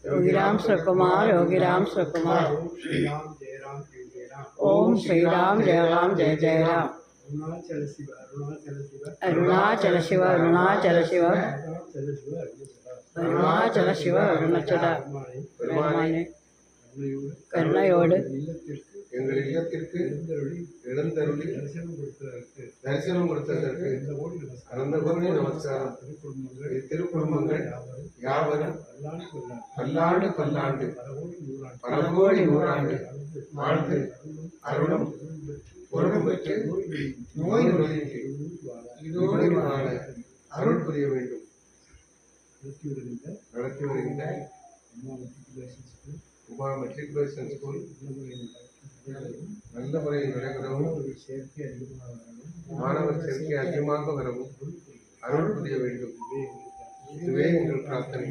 योगीराम सुकुमार योगीराम सुकुमार। ओम श्री राम जय जय राम। अरुणाचल शिव अरुणाचल शिव अरुणाचल शिव अरुणाचल பெருமானே கருணையோடு எங்கள் இல்லத்திற்கு எழுந்தருளி தரிசனம் கொடுத்ததற்கு அனந்த கோடி நமஸ்காரம். திருக்குடும்பங்கள் யாவரும் பல்லாண்டு பல்லாண்டு பல கோடி நூறாண்டு வாழ்ந்து அருளும் பொருளும் பெற்று நோய் நொடியின்றி இதோடு வாழ அருள் புரிய வேண்டும். நடத்தி வருகின்ற உமா மெட்ரிகுலேஷன் ஸ்கூல் நல்ல முறையில் நடைபெறவும் மாணவர் சேர்க்கை அதிகமாக வரவும் அருள் புரிய வேண்டும். இதுவே எங்கள் பிரார்த்தனை.